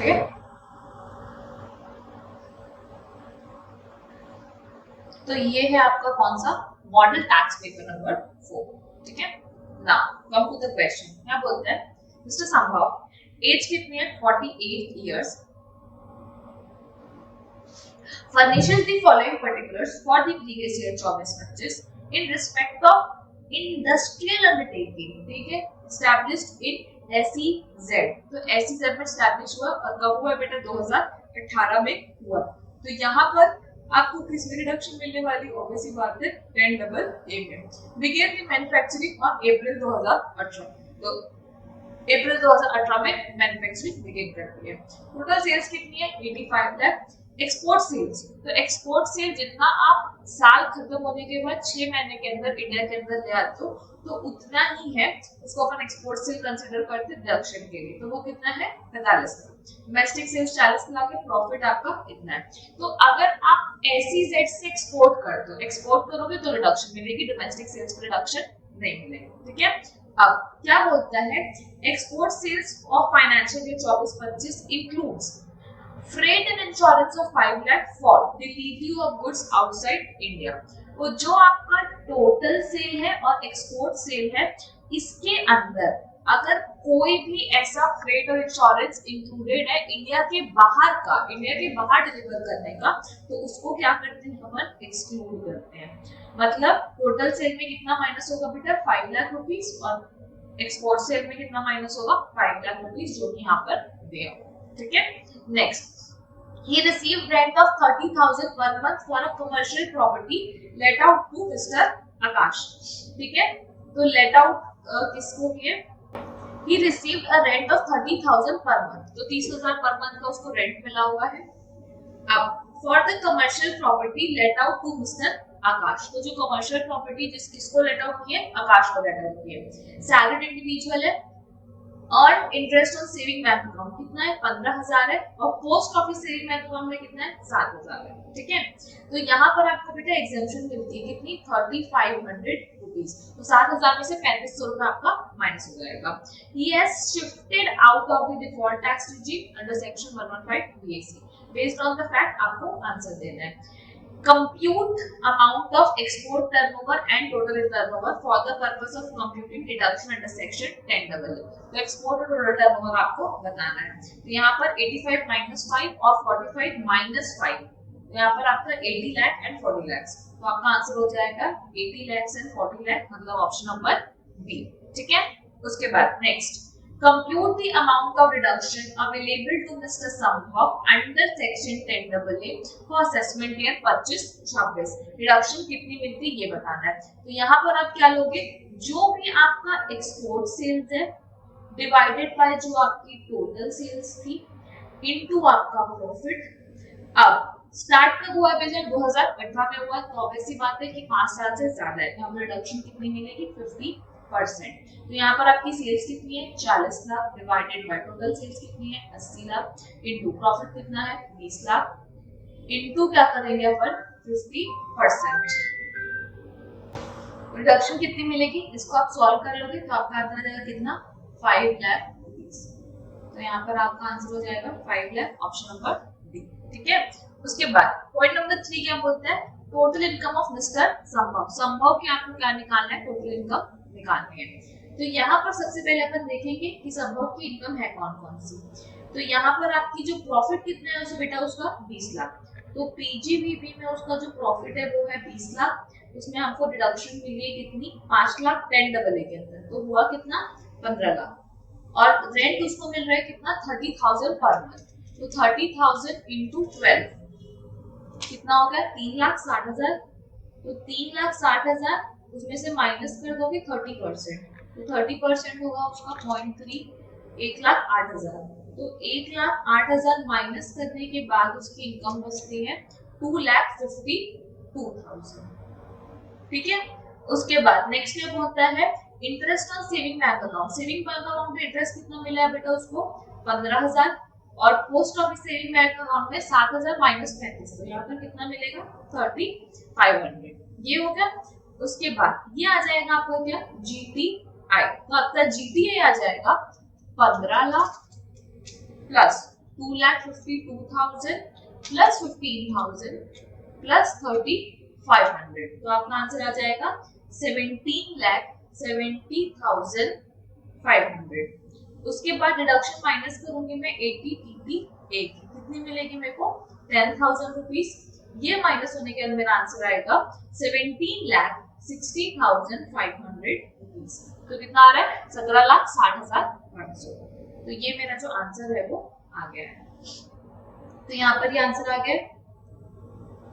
ठीक है। तो ये है आपका कौन सा मॉडल टैक्स पेपर नंबर 4। ठीक है। Now come to the question. क्या बोलते हैं, मिस्टर संभव एज कितनी है, 48 years, furnishes the following particulars for the previous year 24-25 in respect of industrial undertaking, ठीक है, established in SEZ। तो SEZ में established हुआ और कब हुआ बेटा, 2018 में हुआ। तो यहाँ पर आपको किसमें रिडक्शन मिलने वाली, ऑब्वियसली बात है 10AA में। Begin the manufacturing on April 2018। तो अप्रैल 2018 में मैन्युफैक्चरिंग बिगिन करती है। टोटल सेल्स कितनी है, 85 लाख। एक्सपोर्ट सेल्स, तो एक्सपोर्ट सेल जितना आप साल खत्म होने के बाद 6 महीने के अंदर इंडिया के अंदर ले आते हो तो उतना ही है, उसको अपन एक्सपोर्ट सेल कंसीडर करते हैं डिडक्शन के लिए। तो वो कितना है, 45 लाख। डोमेस्टिक सेल्स 40 लाख है, प्रॉफिट आपका इतना है। तो अगर आप SEZ से एक्सपोर्ट करते हो, एक्सपोर्ट करोगे तो रिडक्शन मिलेगी, डोमेस्टिक सेल्स पर रिडक्शन नहीं मिलेगी। ठीक है। अब क्या बोलता है, export sales of financial year 24-25 includes freight and insurance of 5 lakh for delivery of goods outside India. वो जो आपका टोटल सेल है और एक्सपोर्ट सेल है, इसके अंदर अगर कोई भी ऐसा फ्रेट और इंश्योरेंस इंक्लूडेड है इंडिया के बाहर का, इंडिया के बाहर डिलीवर करने का, तो उसको क्या करते हैं, हम एक्सक्लूड करते हैं। मतलब टोटल सेल में कितना माइनस होगा बेटा, 5 लाख रुपीस, और एक्सपोर्ट सेल में कितना माइनस होगा, 5 लाख रुपीस, जो कि यहाँ पर दिया। ठीक है। Next, he received rent of 30,000 per month for a commercial property let out to Mr. Akash। ठीक है। तो let out किसको किए, he received a rent of 30,000 per month, तो 30,000 पर मंथ का उसको रेंट मिला हुआ है। अब for the commercial property let out to Mr. आकाश, तो जो कमर्शियल प्रॉपर्टी किसको लेट आउट किए, आकाश को लेट आउट किए। सैलरीड इंडिविजुअल है और interest on saving bank account कितना है, 15,000 है, और post office saving bank account में कितना है, 7,000 है। ठीक है। तो यहाँ पर आपको बेटा एग्जेम्पशन मिलती है कितनी, 3500 रुपीस। तो 7,000 में से 3500 रुपए आपका माइनस हो जाएगा। He has shifted out of the default tax regime under section 115 BAC based on the fact, आपको आंसर देना है। Compute amount of export turnover and total turnover for the purpose of computing deduction under section 10AA। तो export और total turnover आपको बताना है। तो यहाँ पर 85 minus 5 और 45 minus 5, तो यहाँ पर आपका 80 लाख एंड 40 लाख। तो आपका आंसर हो जाएगा 80 लाख एंड 40 लाख, मतलब ऑप्शन नंबर बी। ठीक है। उसके बाद next, compute the amount of reduction available to Mr. Sambhav under section 10AA for assessment year 25-26। Reduction कितनी मिलती है ये बताना है। तो यहाँ पर आप क्या लोगे, जो भी आपका एक्सपोर्ट सेल्स है डिवाइडेड बाय जो आपकी टोटल सेल्स थी इनटू आपका प्रॉफिट। अब स्टार्ट कब हुआ बेटा, 2018 में हुआ, तो ऑब्वियसली बात है कि 5 साल से ज्यादा है, तो हमें रिडक्शन कितनी मिलेगी, 50%। तो यहाँ पर आपकी सेल्स कितनी है, 40 lakh, divided by total sales कितनी है, 80 लाख, इनटू प्रॉफिट कितना है, 20 लाख, इनटू क्या करेंगे अपन, 50%। रिडक्शन कितनी मिलेगी, इसको आप सॉल्व कर लोगे तो आपका आंसर आ जाएगा कितना, 5 लाख रुपीस। तो यहाँ पर आपका आंसर हो जाएगा 5 लाख, ऑप्शन नंबर डी। ठीक है। उसके बाद पॉइंट नंबर 3 क्या बोलता है, टोटल इनकम ऑफ मिस्टर संभव। संभव की आपको क्या निकालना है, टोटल इनकम निकालनी है। तो यहाँ पर सबसे पहले अपन देखेंगे कि संभव की इनकम है कौन कौन सी। तो यहाँ पर आपकी जो प्रॉफिट कितना है उसे बेटा उसका 20 लाख। तो पीजीवीबी में उसका जो प्रॉफिट है वो है 20 लाख, उसमें हमको डिडक्शन मिली है कितनी, 5 लाख 10AA के अंदर, तो हुआ कितना, 15 लाख। और रेंट उसको मिल रहा है कितना, 30,000 पर मंथ। तो 30,000 इंटू 12 कितना हो गया, 3,60,000। तो 3,60,000 उसमें से माइनस कर दोगे 30%, तो 30% होगा उसका 0.3, 1,08,000। तो 1,08,000 माइनस करने के बाद उसकी इनकम बचती है 2,52,000। ठीक है। उसके बाद नेक्स्ट स्टेप होता है interest on saving bank account. Saving bank account में इंटरेस्ट कितना मिला है बेटा उसको, 15,000, और post office saving bank account में 7,000 माइनस 35, तो यहाँ पर कितना मिलेगा, 3,500। ये हो गया। उसके बाद ये आ जाएगा आपका क्या, जीटीआई। तो आपका जीटीआई आ जाएगा 15 लाख प्लस 2,52,000 प्लस 15,000 प्लस 3,500, तो आपका आंसर आ जाएगा 17,70,500। उसके बाद डिडक्शन माइनस करूंगी मैं 80 TP एक, कितनी मिलेगी मेरे को 10,000 रुपीज। ये माइनस होने के बाद मेरा आंसर आएगा 17,60,500 रुपीज। तो कितना आ रहा है 17,60,500। तो ये मेरा जो आंसर है वो आ गया है। तो यहाँ पर ये आंसर आ गया,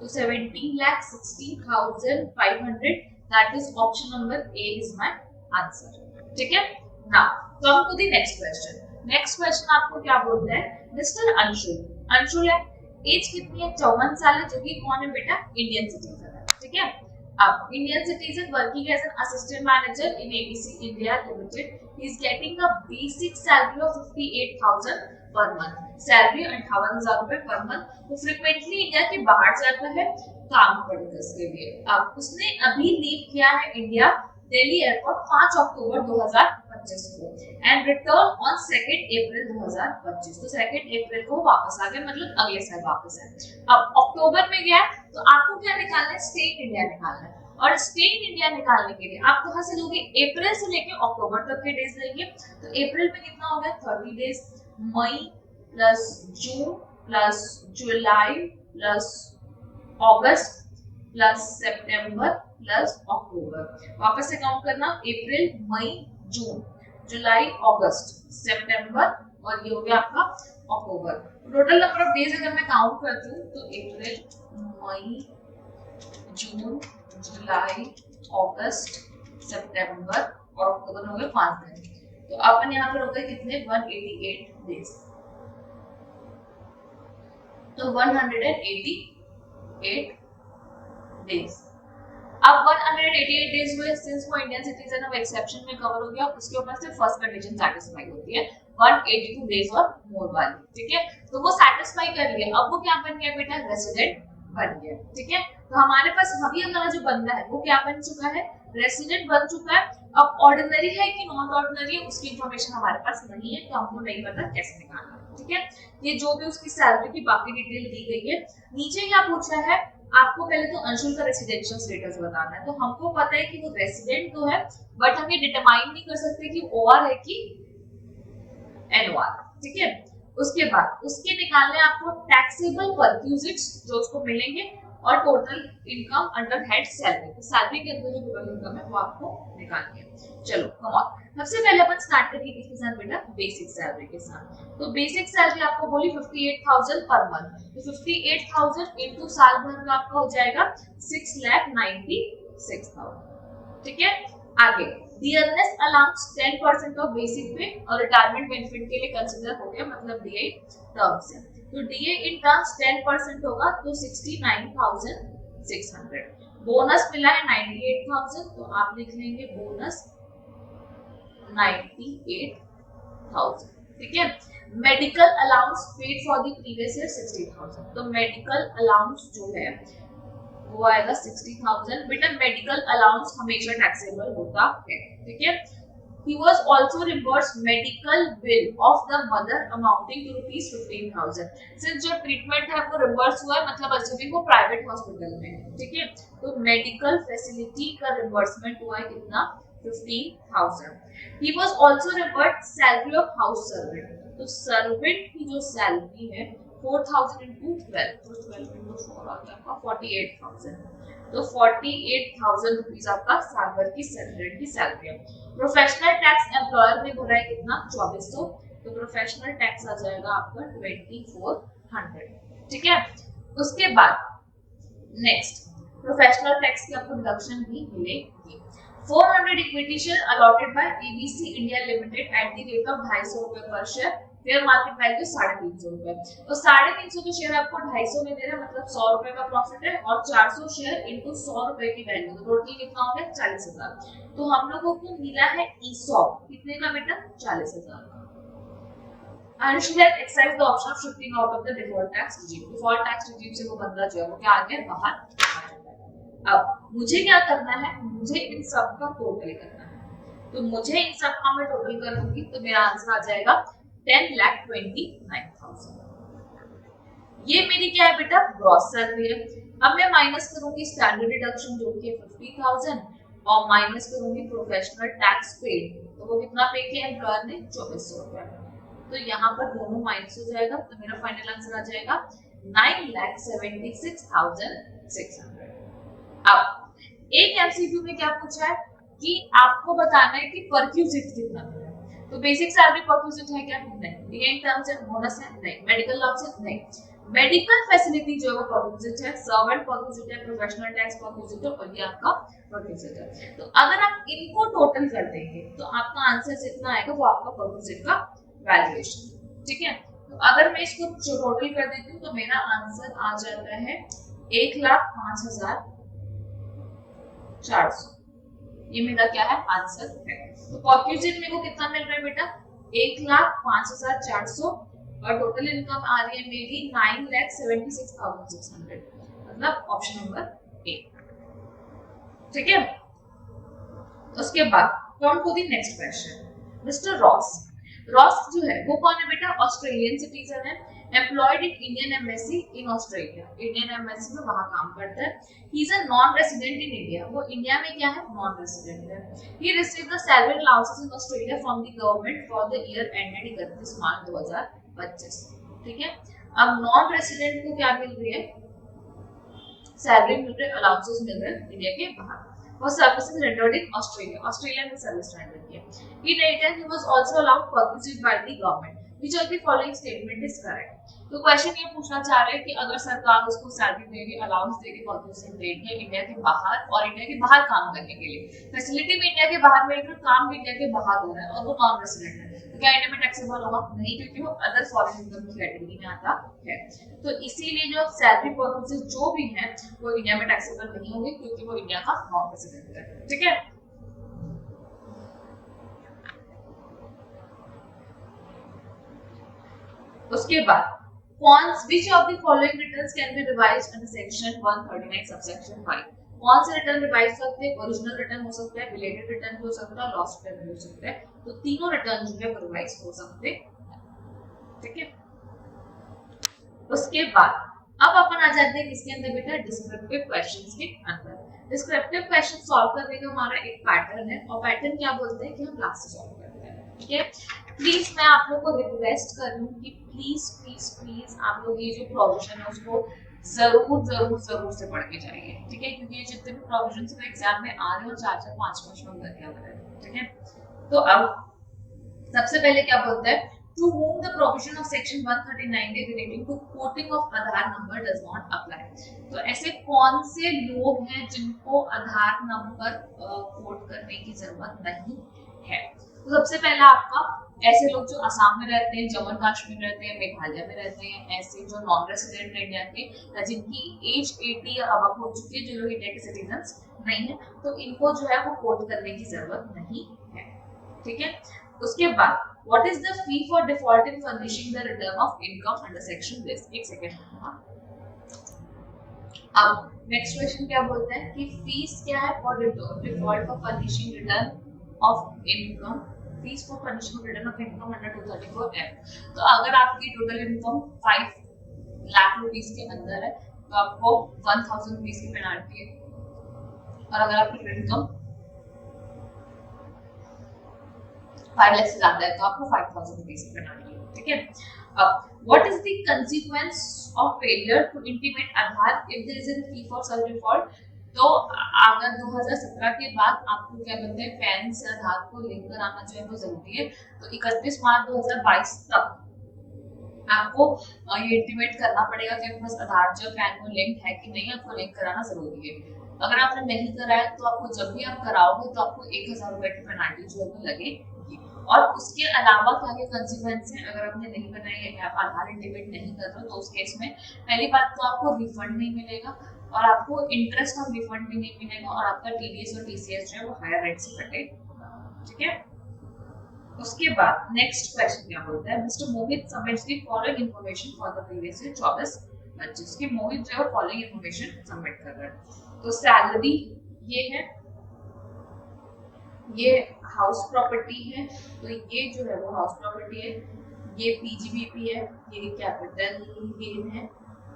तो 17,60,500, that is option number A is my answer. ठीक है, now come to the next question. Next question आपको क्या बोलता है, मिस्टर अंशुल, अंशुल है, एज कितनी है 54 साल है, जो कि कौन है बेटा, इंडियन सिटीजन है। ठीक है, अब Indian citizen working as an assistant manager in ABC India limited, he is getting a basic salary of 58,000 per month, salary 58,000 रुपए पर मंथ। वो फ्रीक्वेंटली इंडिया के बाहर जाता है काम पर्पस के लिए। अब उसने अभी लीव किया है इंडिया दिल्ली एयरपोर्ट 5 अक्टूबर 2025 को एंड रिटर्न ऑन 2 अप्रैल 2025, तो 2 अप्रैल को वापस आ गया, मतलब अगले साल वापस है। अब अक्टूबर में गया तो आपको क्या निकालना है, स्टेट इंडिया निकालना है, और स्टेट इंडिया निकालने के लिए आप कहां से लोगे, अप्रैल से लेके अक्टूबर तक के डेज लेंगे। तो अप्रैल में कितना हो गया 30 डेज, मई प्लस जून प्लस जुलाई प्लस अगस्त प्लस सितंबर प्लस अक्टूबर, वापस से काउंट करना, अप्रैल मई जून जुलाई अगस्त सितंबर और ये हो गया आपका अक्टूबर। टोटल नंबर ऑफ डेज अगर मैं काउंट करती हूँ तो अप्रैल मई जून जुलाई अगस्त सितंबर और अक्टूबर हो गए 5 दिन। तो अपन यहाँ पर हो गए कितने 188 डेज, तो 188 डेज। अब 188 डेज हुए, सिंस वो इंडियन सिटीजन अब एक्सेप्शन में कवर हो गया, उसके ऊपर से फर्स्ट कंडीशन सैटिस्फाई होती है 182 डेज और मोर वाली। ठीक है, तो वो सैटिस्फाई कर लिया, अब वो क्या बन गया बेटा, रेसिडेंट बन गया। ठीक है, तो हमारे पास अभी हमारा जो बंदा है वो क्या बन चुका है, रेसिडेंट बन चुका है। अब ऑर्डिनरी है कि नॉन ऑर्डिनरी है उसकी इंफॉर्मेशन हमारे पास नहीं है, तो हमको नहीं पता कैसे निकालना है। ठीक है, ये जो भी उसकी सैलरी की बाकी डिटेल दी गई है। नीचे क्या पूछा है, आपको पहले तो अंशुल का रेसिडेंशियल स्टेटस बताना है, तो हमको पता है कि वो रेसिडेंट तो है, बट हम ये डिटरमाइन नहीं कर सकते कि ओआर है कि एनओआर। ठीक है, उसके बाद उसके निकालने आपको टैक्सेबल परक्यूजिट्स जो उसको मिलेंगे और total income under head salary, तो सैलरी के अंदर जो टोटल इनकम है वो आपको निकालनी है। चलो कम ऑन, सबसे पहले अपन स्टार्ट करेंगे किसके साथ बेटा, बेसिक सैलरी के साथ। तो बेसिक सैलरी आपको बोली 58,000 पर मंथ, तो 58,000 इनटू साल भर का आपका हो जाएगा 6,96,000। ठीक है, आगे डियरनेस अलाउंस 10% ऑफ बेसिक पे और रिटायरमेंट बेनिफिट के लिए कंसीडर हो गया, मतलब डीए टर्म्स है, तो डीए इन टर्म्स 10% होगा तो 69,600। बोनस मिला है 98,000, तो आप लिख लेंगे बोनस 98,000। ठीक है, medical allowance paid for the previous year 60,000, तो मेडिकल अलाउंस जो है वो आएगा 60,000। बेटा मेडिकल अलाउंस हमेशा टैक्सेबल होता है। ठीक है, he was also reimbursed medical bill of the mother amounting to ₹15,000, since जो ट्रीटमेंट है वो रिम्बर्स हुआ है, मतलब assuming वो प्राइवेट हॉस्पिटल में है। ठीक है, तो मेडिकल फैसिलिटी का रिम्बर्समेंट हुआ है कितना 15,000। he was also reimbursed salary of house servant, तो सर्वेंट की जो सैलरी है 4,000 into 12, तो 12 into 4 आता है 48,000, तो 48,000 रुपीस आपका साल भर की सर्वेंट की सैलरी है। प्रोफेशनल टैक्स एम्प्लॉयर ने भरा है कितना 2400, तो प्रोफेशनल टैक्स आ जाएगा आपका 2400। ठीक है, उसके बाद नेक्स्ट प्रोफेशनल टैक्स की आपको डिडक्शन भी मिलेगी। 400 equity share allotted bye ABC India limited at the rate of 250 रुपए पर शेयर, फेयर मार्केट वैल्यू 350 रुपए, तो 350 के शेयर आपको 250 में दे रहा है, मतलब 100 रुपए का प्रॉफिट है, और 400 शेयर इनटू 100 रुपए की वैल्यू, तो टोटल कितना हो गया 40,000। तो हम लोगों को मिला है ईसॉप कितने का बेटा 40,000 का। Anshul has exercise the option of shifting out of the default tax regime, default tax regime से वो बंदा जो है वो क्या आ गया बाहर। अब मुझे क्या करना है, मुझे इन सब का टोटल करना है, तो मुझे इन सब का मैं टोटल करूंगी तो मेरा आंसर आ जाएगा 10,29,000। ये मेरी क्या है बेटा, ग्रॉस सैलरी है। अब मैं माइनस करूंगी स्टैंडर्ड डिडक्शन जो कि 50,000 और माइनस करूंगी प्रोफेशनल टैक्स पेड, तो वो कितना पे किया एम्प्लॉयर ने, 2400 रुपया। तो यहाँ पर दोनों माइनस हो जाएगा, तो मेरा फाइनल आंसर आ जाएगा 9,76,600। अब एक एमसीक्यू में क्या पूछा है कि आपको बताना है कि परक्यूजिट कितना है। तो बेसिक सैलरी परक्यूजिट है क्या, नहीं। डिएन टर्म्स है, बोनस है, नहीं। मेडिकल लॉस है, नहीं। मेडिकल फैसिलिटी जो है परक्यूजिट है, सर्वेंट परक्यूजिट है, प्रोफेशनल टैक्स परक्यूजिट है, और ये आपका परक्यूजिट है। तो अगर आप इनको टोटल कर देंगे तो आपका आंसर जितना आएगा वो आपका परक्यूजिट का वैल्यूएशन, ठीक है। तो अगर मैं इसको टोटल कर देती हूँ तो मेरा आंसर आ जाता है 1,05,400। ये मेरा क्या है, आंसर है। तो परक्यूजिट मेरे को कितना मिल रहा है बेटा, 1,05,400, और टोटल इनकम आ रही है मेरी 9,76,600, मतलब ऑप्शन नंबर ए, ठीक है। उसके बाद come to the next question. Mister Ross, Ross जो है वो कौन है बेटा, ऑस्ट्रेलियन सिटीजन है, employed in Indian embassy in Australia, Indian embassy में वहां काम करता है। He is a non resident in India, वो इंडिया में क्या है, नॉन रेसिडेंट है। He received the salary allowances in Australia from the government for the year ended 31 March 2025, ठीक है। अब नॉन रेसिडेंट को क्या मिल रही है, सैलरी मिल रही है, अलाउंसेस मिल रहे हैं इंडिया के बाहर, for services rendered in Australia. Australia में सर्विस रेंडर किया। In return, he was also allowed perquisite by the government. Which of the following statement is correct? तो क्वेश्चन ये पूछना चाह रहे हैं कि अगर सरकार उसको सैलरी देगी, अलाउंस देगी, परक्यूजिट देगी इंडिया के बाहर और इंडिया के बाहर काम करने के लिए, फैसिलिटी भी इंडिया के बाहर मिल रही है, काम भी इंडिया के बाहर हो रहा है और वो नॉन रेसिडेंट है, तो क्या इंडिया में टैक्सेबल होगा, नहीं, क्योंकि वो अदर फॉरेन इनकम की कैटेगरी में आता है। तो इसीलिए जो सैलरी परक्यूजिट जो भी है वो इंडिया में टैक्सेबल नहीं होंगे, क्योंकि वो इंडिया का नॉन रेसिडेंट है, ठीक है। उसके बाद which of the following returns can be revised under section 139 subsection 5? कौन से रिटर्न रिवाइज सकते हैं, ओरिजिनल रिटर्न हो सकता है, रिलेटेड रिटर्न हो सकता है, लॉस्ट रिटर्न हो सकता है, तो तीनों रिटर्न जो है रिवाइज हो सकते हैं, ठीक है। उसके बाद अब अपन आ जाते हैं किसके अंदर बेटा, डिस्क्रिप्टिव क्वेश्चंस के अंदर। डिस्क्रिप्टिव क्वेश्चन सॉल्व करने का हमारा एक पैटर्न है, और पैटर्न क्या बोलते हैं कि हम लास्ट से सॉल्व करते हैं, ठीक है। प्लीज मैं आप लोगों को रिक्वेस्ट कर रही हूँ कि प्लीज प्लीज प्लीज आप लोग ये जो प्रोविजन है उसको जरूर जरूर जरूर से पढ़ के जाइए, ठीक है, क्योंकि ये जितने भी प्रोविजन एग्जाम में आ रहे हो 4-4 5-5 नंबर के आ रहे हैं, ठीक है। तो अब सबसे पहले क्या बोलता है, to whom the provision of section 139 relating to quoting of Aadhaar number does not apply। तो ऐसे कौन से लोग हैं जिनको आधार नंबर कोट करने की जरूरत नहीं है। तो सबसे पहला आपका ऐसे लोग जो असम में रहते हैं, जम्मू कश्मीर रहते हैं, मेघालय में रहते हैं, ऐसे जो नॉन रेसिडेंट इंडिया के जिनकी एज 80 या अबव हो चुकी है, जो लोग इंडिया के सिटीजन नहीं है, तो इनको जो है वो कोट करने की जरूरत नहीं है, ठीक है। उसके बाद what is the fee for default in furnishing the return of income under section this? एक सेकेंड। अब नेक्स्ट क्वेश्चन क्या बोलता है कि फीस क्या है for default for furnishing return of income, fees for furnishing return of income under 234F। तो अगर आपकी टोटल इनकम 5 लाख रुपीस के अंदर है तो आपको 1000 रुपीस की पेनाल्टी है, और अगर आपकी इनकम 5 लाख से ज्यादा है तो आपको 5000 रुपीस की पेनाल्टी है, ठीक है। अब what is the consequence of failure to intimate Aadhaar if there is a fee for self default. तो अगर 2017 के बाद आपको क्या बोलते हैं पैन से आधार को लिंक कराना जो है वो जरूरी है, तो 31 मार्च 2022 तक आपको ये इंटीमेट करना पड़ेगा कि आपके पास आधार जो पैन को लिंक है कि नहीं, आपको लिंक कराना जरूरी है। अगर आपने नहीं कराया तो आपको जब भी आप कराओगे तो आपको 1000 रुपए की पेनाल्टी जो है वो लगेगी। और उसके अलावा क्या क्या कंसीक्वेंस है, अगर आपने नहीं बनाई है, आप आधार इंटीमेट नहीं कर रहे हो, तो उस केस में पहली बात तो आपको रिफंड नहीं मिलेगा, और आपको इंटरेस्ट ऑन रिफंड भी नहीं मिलेगा, और आपका टीडीएस और टीसीएस जो है वो हायर रेट से कटेगा, ठीक है। उसके बाद नेक्स्ट क्वेश्चन क्या बोलता है, mister Mohit submits the following information for the previous year 24-25 की मोहित जो है फॉलोइंग इंफॉर्मेशन सबमिट कर रहा है। तो सैलरी ये है, ये हाउस प्रॉपर्टी है, तो ये जो है वो हाउस प्रॉपर्टी है, ये पीजीबीपी है, ये कैपिटल गेन है,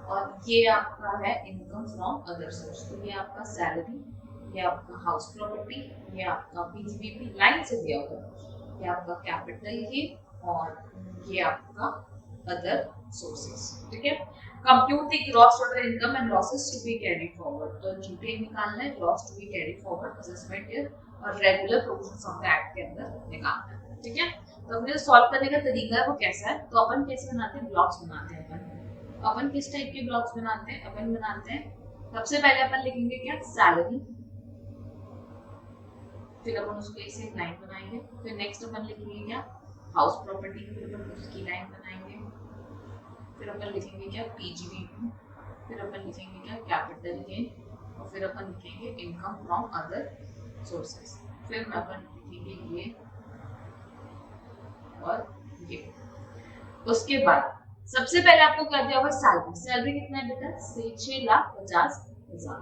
और ये आपका है इनकम फ्रॉम अदर सोर्स। तो ये आपका सैलरी, ये आपका हाउस प्रॉपर्टी, ये आपका पीजीबीपी लाइन से दिया हुआ, ये आपका कैपिटल गेन और ये आपका अदर सोर्सेस। ठीक है, compute the gross total income and losses to be carry forward. तो जीपीए निकालना है, loss to be carry forward assessment year और regular provisions of the act के अंदर निकालना है। ठीक है, तो अपने सॉल्व करने का तरीका है वो कैसा है, तो अपन कैसे बनाते हैं, ब्लॉक्स बनाते हैं। अपन किस टाइप के ब्लॉक्स बनाते हैं, अपन बनाते हैं सबसे पहले अपन लिखेंगे क्या, सैलरी, फिर अपन उसको ऐसे एक लाइन बनाएंगे, फिर नेक्स्ट अपन लिखेंगे क्या, हाउस प्रॉपर्टी, फिर अपन उसकी लाइन बनाएंगे, फिर अपन लिखेंगे क्या, पीजीबीपी, फिर अपन लिखेंगे क्या, कैपिटल गेन, और फिर अपन लिखेंगे इनकम फ्रॉम अदर सोर्सेस, फिर अपन लिखेंगे ये और ये। उसके बाद सबसे पहले आपको क्या दिया होगा, सैलरी। सैलरी कितना है बेटा, 6,50,000।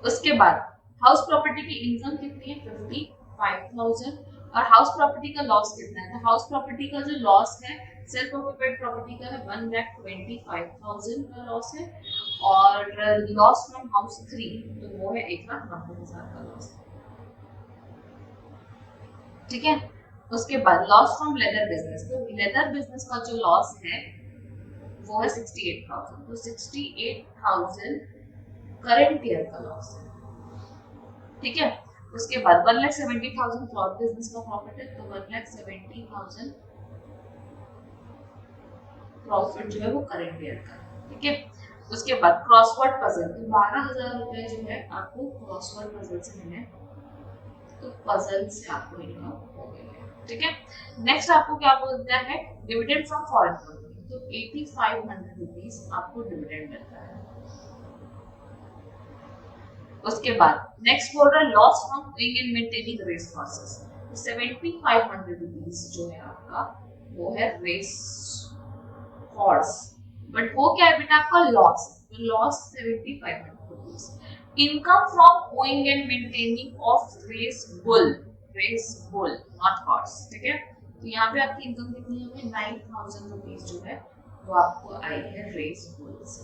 उसके बाद हाउस प्रॉपर्टी की इनकम कितनी है, 55,000। और हाउस प्रॉपर्टी का लॉस कितना है, तो हाउस प्रॉपर्टी का जो लॉस है सेल्फ ऑक्यूपाइड प्रॉपर्टी का है 1,25,000 का लॉस है, और लॉस फ्रॉम हाउस 3 तो वो है 1,90,000 का लॉस। ठीक है, उसके बाद लॉस फ्रॉम लेदर बिजनेस, तो लेदर बिजनेस का जो लॉस है वो है 68,000। तो 68,000 करंट ईयर का लॉस है। ठीक है, उसके बाद 1,70,000 क्लॉथ बिजनेस का प्रॉफिट है, तो 1,70,000 प्रॉफिट जो है वो करंट ईयर का। ठीक है, उसके बाद क्रॉसवर्ड पजल, तो 12,000 रुपए जो है आपको क्रॉसवर्ड पजल से मिले, तो पजल से आपको इनकम हो गई है। ठीक है, नेक्स्ट आपको क्या बोलता है, डिविडेंड फ्रॉम फॉरेन कंपनी, तो 8,500 रुपीस आपको डिविडेंड मिलता है। उसके बाद नेक्स्ट बोल रहा है loss from owing and maintaining race horses, 7,500 rupees जो है आपका वो है रेस हॉर्स, बट वो क्या है बेटा आपका लॉस, तो loss 7,500 rupees. Income from owing and maintaining of race bull not horse. ठीक है, तो यहाँ पे आपकी इनकम कितनी होगी, 9,000 रुपीस जो है वो आपको आई है रेस बुल से।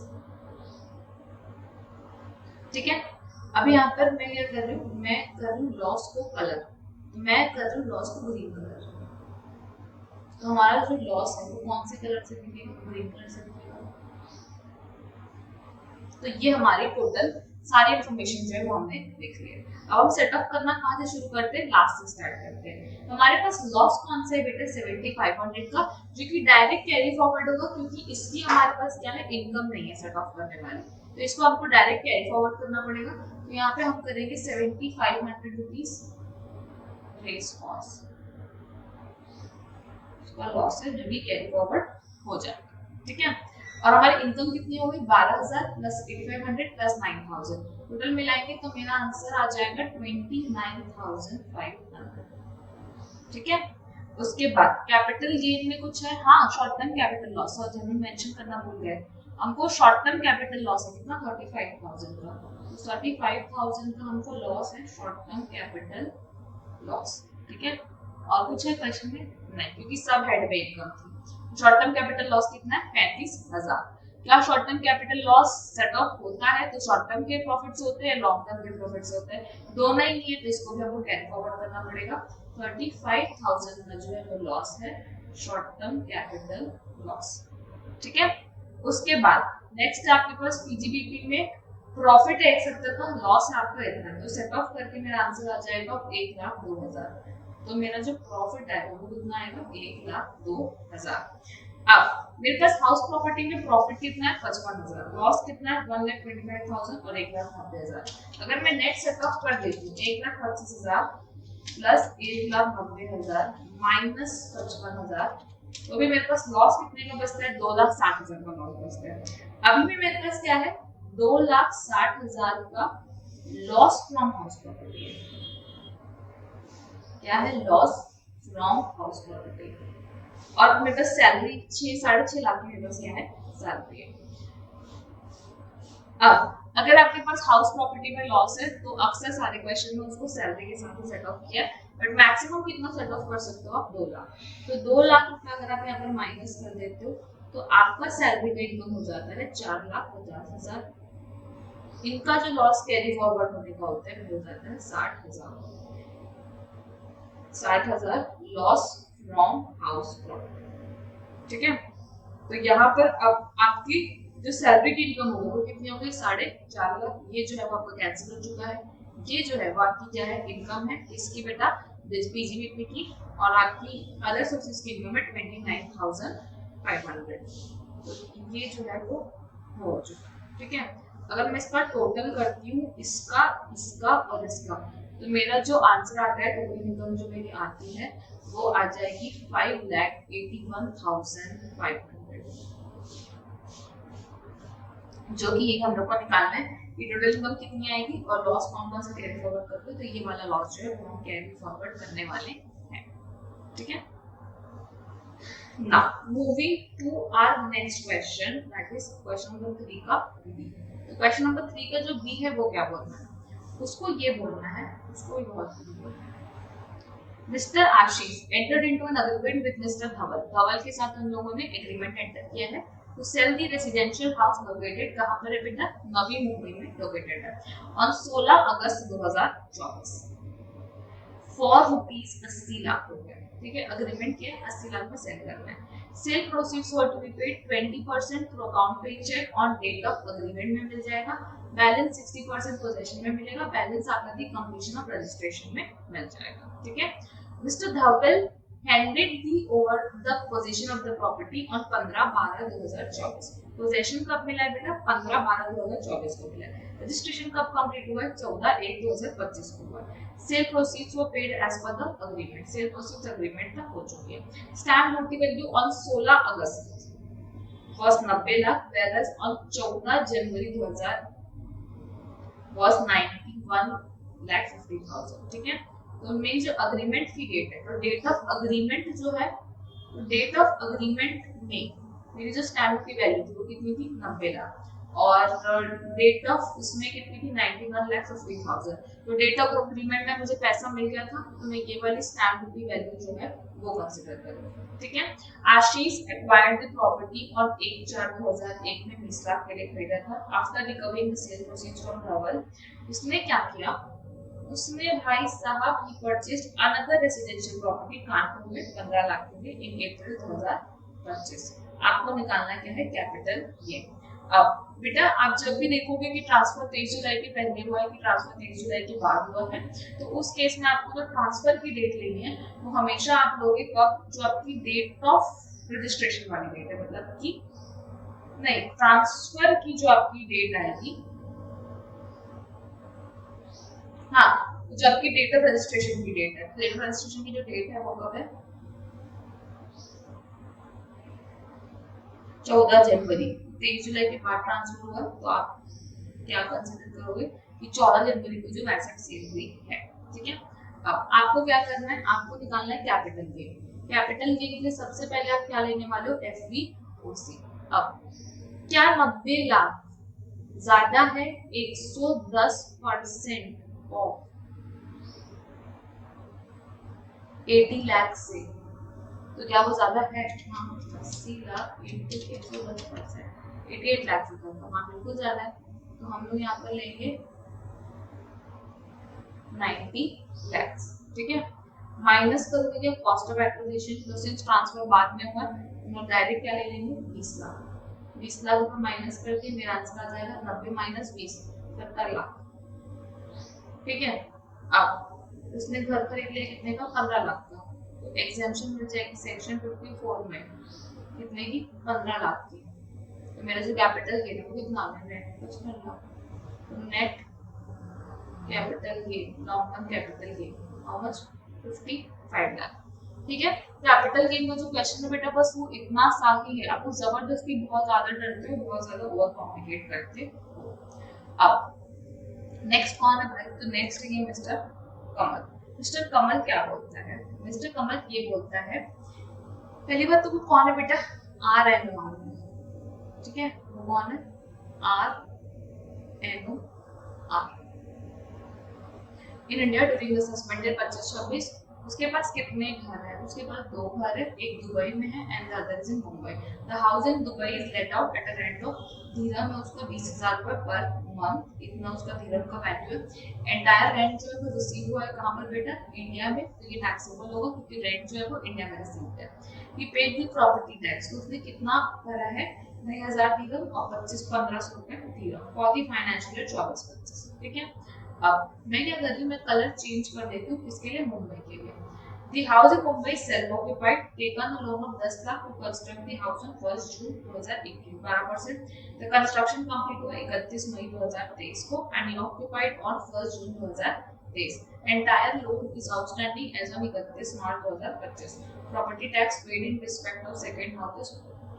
ठीक है, अभी यहाँ पर मैं क्या कर रही हूँ, मैं कर रही हूँ लॉस को कलर, मैं कर रही हूँ लॉस को ग्रीन कलर। तो हमारा जो लॉस है वो कौन से कलर से दिखेगा, ग्रीन कलर से दिखेगा। तो ये हमारी टोटल सारी इंफॉर्मेशन जो है वो हमने लिख ली है। अब हम सेटअप करना कहाँ से शुरू करते हैं, लास्ट से स्टार्ट करते हैं। तो हमारे पास लॉस कौन सा है बेटा, 7,500 का, जो कि डायरेक्ट कैरी फॉरवर्ड होगा, क्योंकि इसकी हमारे पास क्या है, इनकम नहीं है सेट ऑफ करने वाली, तो इसको हमको डायरेक्ट कैरी फॉरवर्ड करना पड़ेगा। तो यहाँ पे हम करेंगे 7,500 रुपीज रेस कॉस्ट, उसका लॉस है जो भी कैरी फॉरवर्ड हो जाए। ठीक है, और हमारी इनकम कितनी होगी, 12,000 प्लस 8,500 प्लस 9,000, टोटल मिलाएंगे तो मेरा आंसर आ जाएगा 29,500। ठीक है, उसके बाद कैपिटल गेन में कुछ है, हाँ शॉर्ट टर्म कैपिटल लॉस, और हमें मेंशन करना भूल गए, हमको शॉर्ट टर्म कैपिटल लॉस है कितना, 35,000 का, तो 35,000 का हमको लॉस है शॉर्ट टर्म कैपिटल लॉस। ठीक है, और कुछ है क्वेश्चन में नहीं, क्योंकि सब हेड पे इनकम थी। शॉर्ट टर्म कैपिटल लॉस कितना है, 35,000। क्या short term capital loss set of होता है, तो शॉर्ट टर्म के प्रॉफिट्स होते हैं, लॉन्ग टर्म के प्रॉफिट्स होते हैं, दोनों ही नहीं है, तो इसको भी हमको कैरी फॉरवर्ड करना पड़ेगा। 35,000 का जो है वो लॉस है शॉर्ट टर्म कैपिटल लॉस। ठीक है, उसके बाद नेक्स्ट आपके पास पीजीबीपी में प्रॉफिट है 170 का, लॉस है आपका इतना, तो सेट ऑफ करके मेरा आंसर आ जाएगा 1,02,000। तो मेरा जो प्रॉफिट है वो कितना आएगा, 1,02,000। अब मेरे पास हाउस प्रॉपर्टी में प्रॉफिट कितना है, 55,000, लॉस कितना है, 1,25,000 और 1,90,000। अगर मैं नेट सेट ऑफ कर देती हूँ, 1,25,000 प्लस 1,90,000 माइनस 55,000, तो भी मेरे पास लॉस कितने का बचता है, 2,60,000 का लॉस बचता है। अभी भी मेरे पास क्या है, 2,60,000 का लॉस फ्रॉम हाउस प्रॉपर्टी है। क्या है, लॉस फ्रॉम हाउस प्रॉपर्टी, और मेरे पास सैलरी 6-6.5 लाख की मेरे पास क्या है, सैलरी है। अब अगर आपके पास हाउस प्रॉपर्टी में लॉस है, तो अक्सर सारे क्वेश्चन में उसको सैलरी के साथ ही सेट ऑफ किया, बट मैक्सिमम कितना सेट ऑफ कर सकते हो आप, 2 लाख। तो 2 लाख रुपए अगर आप यहाँ पर माइनस कर देते हो, तो आपका सैलरी का इनकम हो जाता है 4,50,000। इनका जो लॉस कैरी फॉरवर्ड होने का होता है वो हो जाता है 60,000 लॉस फ्रॉम हाउस प्रॉपर्टी। ठीक है, तो यहाँ पर अब आपकी जो सैलरी की इनकम होगी वो कितनी होगी 4.5 लाख। ये जो है वो आपका कैंसिल हो चुका है। ये जो है वो आपकी क्या है इनकम है, इसकी बेटा पीजीबीपी की, और आपकी अदर सोर्सेज की इनकम है 29,500। तो ये जो है वो हो चुका है। ठीक है, अगर मैं इसका टोटल करती हूँ इसका इसका और इसका, तो मेरा जो आंसर आता है टोटल इनकम जो मेरी आती है वो आ जाएगी 5,81,500, जो कि ये हम लोग को निकालना है कि टोटल इनकम कितनी आएगी और लॉस कौन से कैरी फॉरवर्ड करते हैं। तो ये वाला लॉस जो है वो हम कैरी फॉरवर्ड करने वाले हैं। ठीक है, now moving to our next question, that is question number 3 का बी। तो क्वेश्चन नंबर 3 का जो बी है वो क्या बोलना है, उसको ये बोलना है, उसको भी बहुत बोलना है। Mr Ashish entered into an agreement with Mr Dhawal. Dhawal के साथ उन लोगों ने एग्रीमेंट एंटर किया है to sell the residential house located कहाँ पर है बेटा, नवी मुंबई में लोकेटेड है, on 16 अगस्त 2024 फॉर ₹80 लाख। ठीक है, अग्रीमेंट किया 80 लाख में सेल करना है। Sale proceeds were to be paid 20% through account pay cheque on date of agreement में मिल जाएगा, बैलेंस 60% पोजेशन में मिलेगा, बैलेंस आपका दी कंप्लीशन ऑफ रजिस्ट्रेशन में मिल जाएगा। ठीक है, mister Dhaval handed over the possession of the property on 15/12/2024। Possession कब मिला है बेटा, 15/12/2024 को मिला है। रजिस्ट्रेशन कब कंप्लीट हुआ है, 14/1/2025 को हुआ है। Sale proceeds were paid as per the agreement, sale proceeds agreement तक हो चुकी है। Stamp duty value on 16 August was 90 lakh, whereas on 14 January 2000 was 91,50,000। ठीक है, तो मेरी जो अग्रीमेंट की डेट है, तो डेट ऑफ अग्रीमेंट जो है, तो डेट ऑफ अग्रीमेंट में मेरी जो स्टैम्प की वैल्यू थी वो कितनी थी 90 लाख, और डेट ऑफ उसमें कितनी थी 91,50,000। तो डेट ऑफ अग्रीमेंट में मुझे पैसा मिल गया था, तो मैं ये वाली स्टैम्प की वैल्यू जो है वो कंसीडर करूंगी। ठीक है, Ashish acquired the property on 1/4/2001 में 20 लाख के लिए खरीदा था। After recovering the sale proceeds from Dhawal, उसने क्या किया, उसने भाई साहब ही purchased another residential property Kanpur में 15 लाख के लिए इन अप्रैल 2025। आपको निकालना क्या है, कैपिटल गेन। अब बेटा आप जब भी देखोगे कि ट्रांसफर 23 जुलाई के पहले हुआ है कि ट्रांसफर 23 जुलाई के बाद हुआ है, तो उस केस में आपको जो ट्रांसफर की डेट लेनी है वो हमेशा आप लोगे कब, जो आपकी डेट ऑफ रजिस्ट्रेशन वाली डेट है, मतलब कि नहीं, ट्रांसफर की जो आपकी डेट आएगी, हाँ, जब की डेट ऑफ रजिस्ट्रेशन की डेट है, डेट ऑफ रजिस्ट्रेशन की जो डेट है वो कब है, 14 जनवरी। 23 जुलाई के बाद ट्रांसफर हुआ, तो आप क्या कंसीडर करोगे कि 14 जनवरी को जो एसेट सेल हुई है। ठीक है, अब आपको क्या करना है, आपको निकालना है कैपिटल गेन। कैपिटल गेन के लिए सबसे पहले आप क्या लेने वाले हो, एफवीओसी। अब क्या 90 लाख ज्यादा है 110% ऑफ 80 लाख से, तो क्या वो ज्यादा है, हाँ, 80 लाख इंटू 110%, 88 लाख रुपए, हाँ बिल्कुल ज्यादा है। तो हम लोग यहाँ पर लेंगे 90 लाख। ठीक है, माइनस करोगे कॉस्ट ऑफ एक्विजिशन, तो सिंस ट्रांसफर बाद में हुआ तो डायरेक्ट क्या ले लेंगे 20 लाख। 20 लाख रुपए माइनस करके मेरा आंसर आ जाएगा 90 - 20 70 लाख। ठीक है, अब उसने घर खरीद लिया कितने का, 15 लाख का, तो एग्जेम्पशन मिल जाएगी सेक्शन 54 में कितने की, 15 लाख की। तो मेरा जो कैपिटल गेन है वो कितना आ गया, नेट 55 लाख। तो net capital gain, long term capital gain how much, 55 lakh. ठीक है, कैपिटल गेन का जो क्वेश्चन है बेटा बस वो इतना सा ही है, आपको जबरदस्ती बहुत ज्यादा डरते हो, बहुत ज्यादा ओवर कॉम्प्लिकेट करते हो। अब नेक्स्ट कौन है भाई, तो नेक्स्ट है मिस्टर कमल। मिस्टर कमल क्या बोलता है, मिस्टर कमल ये बोलता है, पहली बात तो वो कौन है बेटा, आर एन ओ आर। ठीक है, वो कौन है, R N O R. In India during the suspended 25-26 उसके पास कितने घर है? उसके पास 2 घर है, एक दुबई में है and the other is in Mumbai. The house in Dubai is let out at a rent of dirham है उसका 20,000 रुपए पर मंथ, इतना उसका दिरहम का वैल्यू है। एंटायर रेंट जो है वो रिसीव हुआ है कहाँ पर बेटा? इंडिया में, तो ये टैक्सेबल होगा क्योंकि रेंट जो है वो इंडिया में रिसीव है। ही पेड द प्रॉपर्टी टैक्स, तो उसने कितना भरा है? 9,000 दिरहम और 1500 रुपए दिरहम फॉर द फाइनेंशियल ईयर 24-25। ठीक है, अब मैं क्या कर रही हूँ, मैं कलर चेंज कर देती हूँ, किसके लिए? मुंबई के लिए। The house in Mumbai self occupied taken a loan of 10 lakh to construct the house on 1st June 2021 12%. The construction complete हुआ 31 मई 2023 को and occupied on 1st June 2023. Entire loan is outstanding as on 31 March 2025. Property tax paid in respect of second house is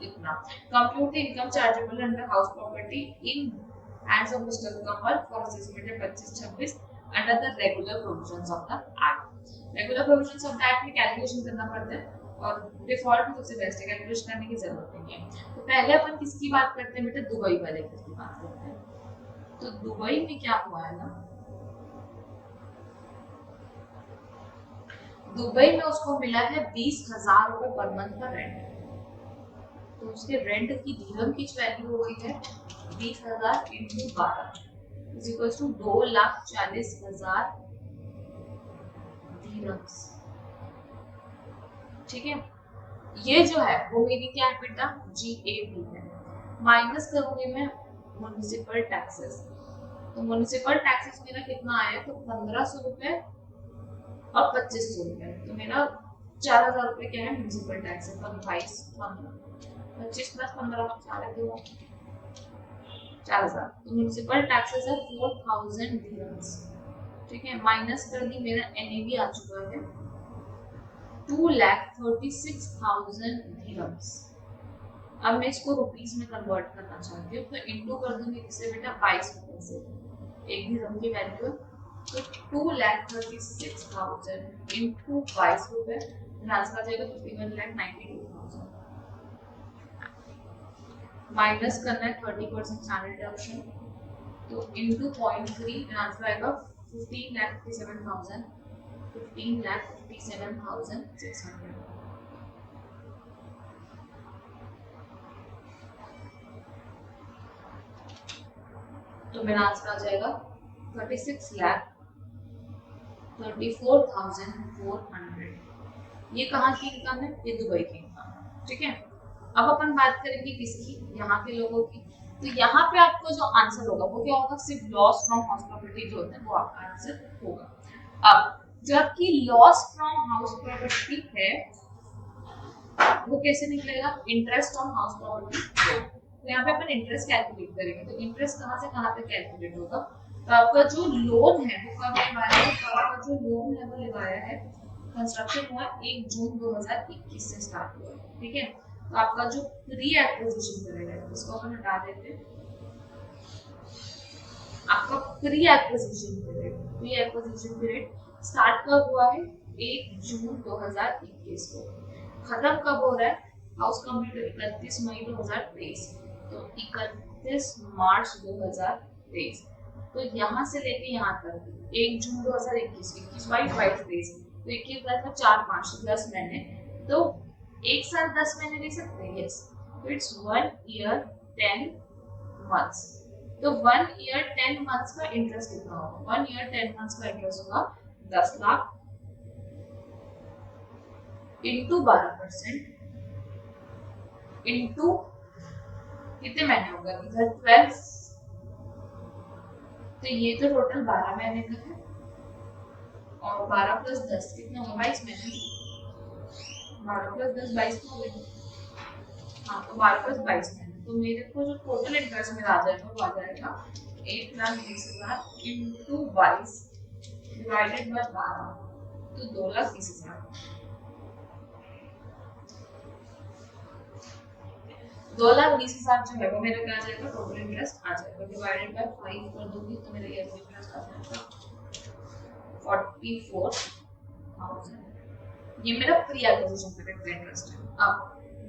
इतना. Compute the income chargeable under house property in hands of Mr. Kamal for assessment 25-26 under the regular provisions of the Act. Regular provisions of the act में calculation करना पड़ता है और default में सबसे best है, calculation करने की जरूरत नहीं है। तो पहले अपन किसकी बात करते हैं बेटा? दुबई वाले की बात करते हैं। तो दुबई में क्या हुआ है ना, दुबई में उसको मिला है 20,000 रुपए पर मंथ का रेंट। तो उसके रेंट की दिरहम की वैल्यू हो गई है 20,000 × 12 इज इक्वल टू 2,40,000 दिरहम्स। ठीक है, ये जो है वो मेरी क्या है बेटा? GAB है। माइनस करूंगी मैं म्युनिसिपल टैक्सेस, तो म्युनिसिपल टैक्सेस मेरा कितना आया? तो 1500 रुपए और 2500 रुपए, तो मेरा 4,000 रुपए क्या है? म्युनिसिपल टैक्स है। 22 15 25 प्लस 15 4 4,000, तो म्युनिसिपल टैक्सेस है 4,000 दिरहम्स। ठीक है, माइनस कर दी, मेरा NAV आ चुका है 2,36,000 दिरहम्स। अब मैं इसको रुपीस में कन्वर्ट करना चाहती हूँ, तो इंटू कर दूंगी किससे बेटा? 22 रुपए से, एक दिरहम की वैल्यू, तो 2,36,000 इंटू 22 रुपए, आंसर आ जाएगा 51,92,000। माइनस करना है 30% स्टैंडर्ड डिडक्शन, तो इंटू 0.3, आंसर आएगा 15,57,000 15,57,600। तो मेरा आंसर आ जाएगा 36,34,400। ये कहाँ की इनकम है? ये दुबई की इनकम। ठीक है, अब अपन बात करेंगे किसकी? यहाँ के लोगों की। तो यहाँ पे आपको जो आंसर होगा वो क्या होगा? सिर्फ लॉस फ्रॉम हाउस प्रॉपर्टी जो होता है वो आपका आंसर होगा। अब जबकि लॉस फ्रॉम हाउस प्रॉपर्टी है वो कैसे निकलेगा? Interest on house property. तो यहाँ पे अपन इंटरेस्ट कैलकुलेट करेंगे, तो इंटरेस्ट कहाँ से कहाँ पे कैलकुलेट होगा? तो आपका जो लोन है वो कब लगाया है? तो आपका जो लोन है वो लगाया है, कंस्ट्रक्शन हुआ 1 जून 2021 से स्टार्ट हुआ। ठीक है, तो आपका जो प्री एक्विजिशन पीरियड है इसको अपन हटा देते हैं। आपका प्री एक्विजिशन पीरियड स्टार्ट कब हुआ है? 1 जून 2021 को। खत्म कब हो रहा है? हाउस कंप्लीट 31 मई 2023, तो 31 मार्च 2023। तो यहाँ से लेके यहाँ तक 1 जून 2021 21 22 23, तो 21 का 4 5 10 महीने, तो एक साल 10 महीने ले सकते हैं। यस, तो इट्स 1 ईयर 10 मंथ्स। तो 1 ईयर 10 मंथ्स का इंटरेस्ट कितना होगा? 1 ईयर 10 मंथ्स का इंटरेस्ट होगा 10 लाख इंटू 12% इंटू कितने महीने होगा? इधर 12, तो ये तो टोटल 12 महीने का है, और 12 प्लस 10 कितना होगा? 22 महीने। 12 प्लस 10 22 हो गए। हाँ, तो 12 प्लस 22 महीने, तो मेरे को जो टोटल इंटरेस्ट मेरा आ जाएगा वो आ जाएगा 1,20,000 इंटू 22 डिवाइडेड बाय 12, तो 2,20,000। 2,20,000 जो है वो मेरा क्या आ जाएगा? टोटल इंटरेस्ट आ जाएगा, डिवाइडेड बाय 5 कर दूंगी तो मेरा ये इंटरेस्ट आ जाएगा 44,000। ये मेरा प्री एक्विजिशन पीरियड का इंटरेस्ट है। अब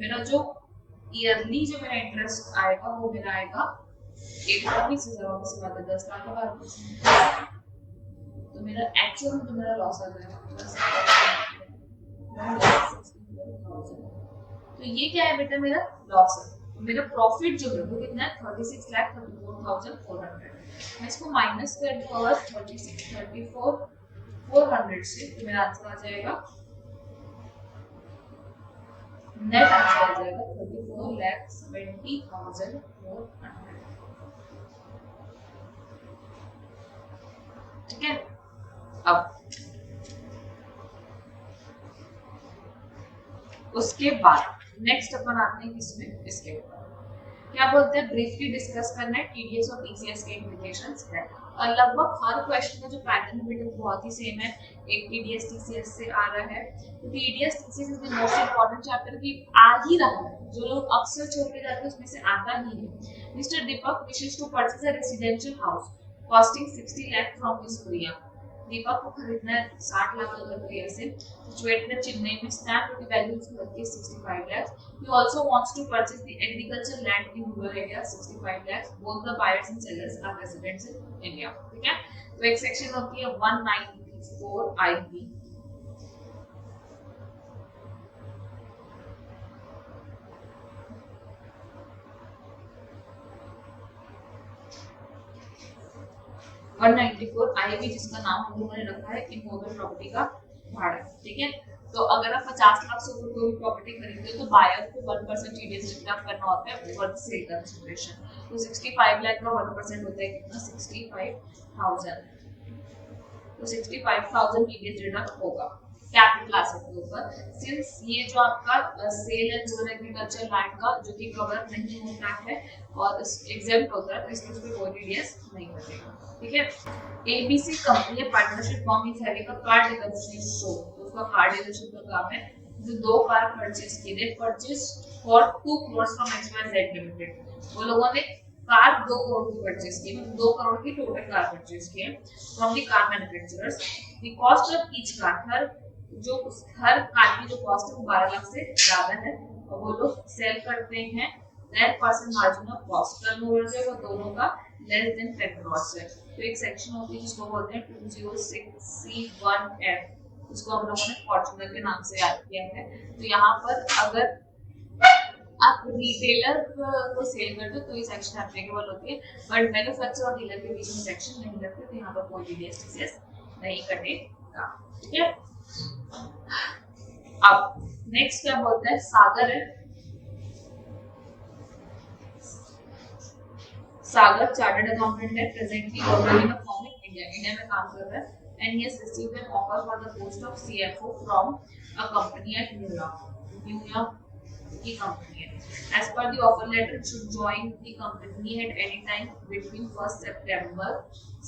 मेरा जो ईयरली जो मेरा इंटरेस्ट आएगा वो मेरा आएगा 1,20,000 से बात है 10 लाख का 12%, तो मेरा एक्चुअल में जो मेरा लॉस आ जाएगा 1,64,000। तो ये क्या है बेटा, मेरा लॉस है। मेरा प्रॉफिट जो है वो कितना है, 36,34,400। मैं इसको माइनस कर दूंगा 36,34,400 से, तो मेरा आंसर आ जाएगा, नेट आंसर आ जाएगा 34,70,400। ठीक है। अब उसके बाद नेक्स्ट अपन आते हैं किसमें, इसके ऊपर क्या बोलते हैं, ब्रीफली डिस्कस करना है टीडीएस और टीसीएस के इम्प्लीकेशंस है। और लगभग हर क्वेश्चन का जो पैटर्न बेटा बहुत ही सेम है, एक टीडीएस टीसीएस से आ रहा है। तो TDS TCS is the most important chapter की आ ही रहा है, जो लोग अक्सर छोड़ के जाते हैं उसमें से आता ही है। Mr Deepak wishes to purchase a residential house costing 60 lakh from his Priya. Deepak को खरीदना है 60 लाख का प्रिया से, सिचुएटेड इन चेन्नई में, स्टैम्प ड्यूटी वैल्यू उसकी लगती है 65 lakh. He also wants to purchase the agricultural land in rural area 65 lakhs. Both the buyers and sellers are residents in India. ठीक है। तो एक सेक्शन होती है 194 IB। जिसका नाम हम लोगों ने रखा है इमोबल प्रॉपर्टी का भाड़ा। ठीक है। तो अगर आप 50 लाख से ऊपर कोई प्रॉपर्टी खरीदते हो तो बायर को 1% टीडीएस डिडक्ट करना होता है ओवर द सेल कंसीडरेशन। तो 65 लाख का 1% होता है कितना, 65,000। तो 65,000 टीडीएस डिडक्ट होगा कैपिटल एसेट के ऊपर। सिंस ये जो आपका sale and rural agriculture land का जो कि कवर नहीं होता है और एग्जेम्प्ट होता है, तो इसमें उस पे कोई टीडीएस नहीं बचेगा। ठीक है। ABC company partnership form is having a car dealership show. उसका कार डीलरशिप का काम है, जो 2 कार परचेज की, दे purchase for 2 crore from XYZ limited. वो लोगों ने कार 2 करोड़ की परचेज की, मतलब 2 करोड़ की टोटल कार परचेज की है from the car manufacturers. The cost of each car, her car की जो कॉस्ट है वो 12 लाख से ज्यादा है और वो लोग सेल करते हैं 10% मार्जिन ऑफ कॉस्ट। टर्नओवर जो है वो दोनों का लेस देन 10 crore है। तो एक सेक्शन होती है जिसको बोलते हैं 206C1F, उसको हम लोगों ने फॉर्च्यूनर के नाम से याद किया है। तो यहाँ पर अगर आप रिटेलर को सेल करते हो तो ये सेक्शन एप्लीकेबल होती है, बट मैन्युफैक्चरर और डीलर के बीच में सेक्शन नहीं लगते, तो यहाँ पर कोई टीडीएस टीसीएस नहीं कटेगा। ठीक है। अब नेक्स्ट क्या बोलता है, सागर है। सागर चार्टर्ड अकाउंटेंट है, presently working in a firm in India में काम कर रहा है, and he has received an offer for the post of CFO from a company at New York की कंपनी है। As per the offer letter, should join the company at any time between 1 September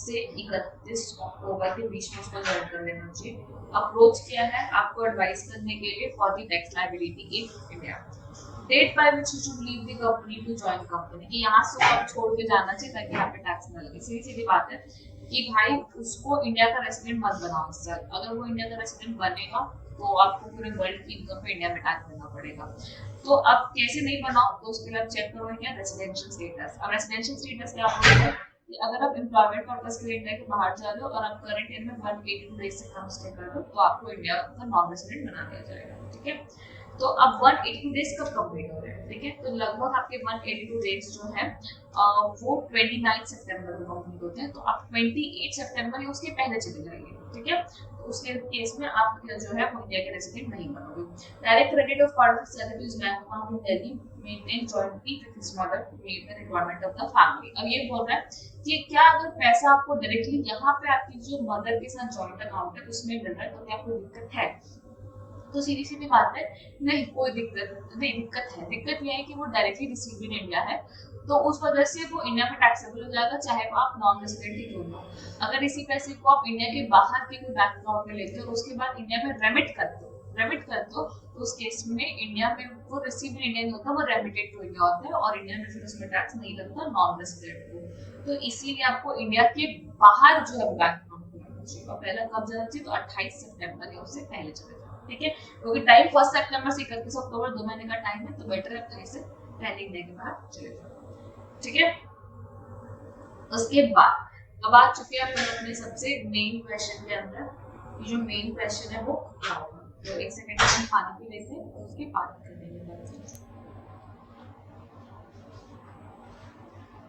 से 31 अक्टूबर के बीच में उसको join कर लेना चाहिए। Approach क्या है, आपको एडवाइस करने के लिए for the tax liability in India. Date by which you should leave the company to join company, कि यहाँ से आप छोड़ के जाना चाहिए ताकि यहाँ पे टैक्स न लगे। सीधी सीधी बात है कि भाई उसको इंडिया का रेसिडेंट मत बनाओ इस साल। अगर वो इंडिया का रेसिडेंट बनेगा तो आपको पूरे वर्ल्ड की इनकम पे इंडिया में टैक्स देना पड़ेगा। तो अब कैसे नहीं बनाओ, तो उसके लिए आप चेक करो क्या, रेसिडेंशियल स्टेटस। अब रेसिडेंशियल स्टेटस क्या होता है कि अगर आप एम्प्लॉयमेंट पर्पस के लिए इंडिया के बाहर जा रहे हो और आप करंट ईयर में 182 डेज से कम स्टे कर रहे हो तो आपको इंडिया का नॉन रेसिडेंट बना दिया जाएगा। ठीक है। तो अब 182 डेज कब कंप्लीट हो रहे हैं, ठीक है, तो लगभग आपके 182 डेज जो है वो 29 सितंबर को कंप्लीट होते हैं। तो आप 28 सितंबर या उसके पहले चले जाएंगे। ठीक है। तो उसके केस में आप जो है वो इंडिया के रेसिडेंट नहीं बनोगे। Direct credit of part of salary is bank account in Delhi maintain jointly with his mother to meet the requirement of the family. अब ये बोल रहा है कि क्या अगर पैसा आपको डायरेक्टली यहाँ पे आपकी जो मदर के साथ जॉइंट अकाउंट है उसमें मिल रहा है तो क्या कोई दिक्कत है? तो सीधी सीधी बात है, नहीं कोई दिक्कत नहीं। दिक्कत है, दिक्कत यह है कि वो डायरेक्टली रिसीव इन इंडिया है तो उस वजह से वो इंडिया में टैक्सेबल हो जाएगा, चाहे वो आप नॉन रेसिडेंट ही क्यों हो। अगर इसी पैसे को आप इंडिया के बाहर के कोई बैंक अकाउंट में लेते हो और उसके बाद इंडिया में रेमिट करते हो तो उस केस में इंडिया में वो रिसीव इन इंडिया नहीं होता, वो रेमिटेड टू इंडिया होता है और इंडिया में फिर उसमें टैक्स नहीं लगता नॉन रेसिडेंट को। तो इसीलिए आपको इंडिया के बाहर जो है बैंक अकाउंट खोलना चाहिए और पहला कब जाना चाहिए, तो 28 सितंबर या उससे पहले चले जाओ। ठीक है, क्योंकि टाइम 1 सितंबर से 31 अक्टूबर 2 महीने का टाइम है, तो बेटर है कहीं से पहले इंडिया के बाहर चले जाओ। ठीक है, उसके बाद अब आ चुके हैं अपन अपने सबसे मेन क्वेश्चन के अंदर। जो मेन क्वेश्चन है वो क्या होगा, तो एक सेकंड में पानी पी लेते हैं और उसके बाद करने लगे।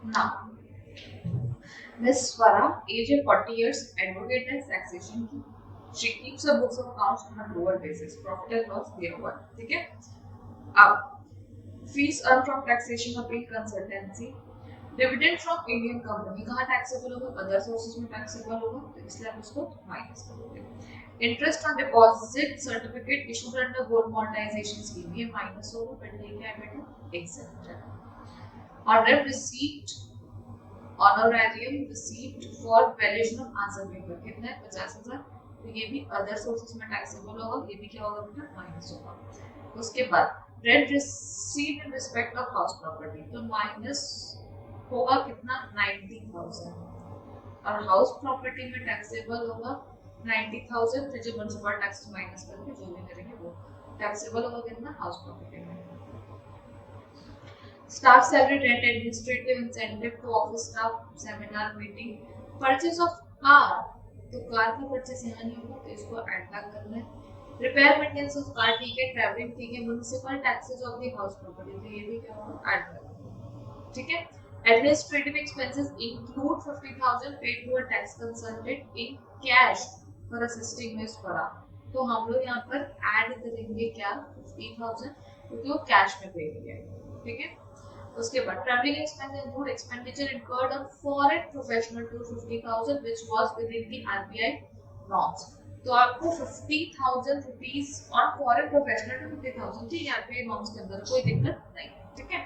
Now, Miss Swara, aged 40 years, advocate and taxation की. She keeps her books of accounts on a global basis. Profit and loss year one. ठीक है? अब fees earned from taxation appeal consultancy. Dividend from Indian company कहाँ taxable होगा? Other sources में taxable होगा, तो इसलिए आप उसको minus करोगे. Interest on deposit certificate issued under gold monetization scheme ये minus होगा, but ये क्या है बेटा? Exempt है. Order receipt honorarium receipt for valuation of answer paper कितना है? 50,000. तो ये भी अदर सोर्सेस में टैक्सेबल होगा, ये भी क्या होगा बेटा? माइनस होगा. उसके बाद rent received in respect of house property, तो माइनस होगा कितना? 90,000. और हाउस प्रॉपर्टी में टैक्सेबल होगा 90,000. तो जो म्युनिसिपल टैक्स माइनस करके जो भी करेंगे वो टैक्सेबल होगा कितना? हाउस प्रॉपर्टी में. Staff salary, rent, administrative incentive to office staff, seminar, meeting, purchase of car. तो कार का परचेस यहाँ नहीं होगा, तो इसको ऐड बैक करना है. रिपेयर मेंटेनेंस ऑफ कार ठीक है, ट्रैवलिंग ठीक है, municipal taxes of the house property, तो ये भी क्या होगा? Add back. ठीक है. Administrative expenses include 50,000 paid to a tax consultant in cash for assisting Miss फॉरा. तो हम लोग यहाँ पर ऐड करेंगे क्या? 50,000, क्योंकि वो कैश में पे किया है. ठीक है. उसके बाद travelling expense include expenditure incurred on foreign professional to 50,000 which was within the RBI norms. तो आपको 50,000 rupees on foreign professional to 50,000 ठीक है, आरबीआई नॉर्म्स के अंदर कोई दिक्कत नहीं. ठीक है.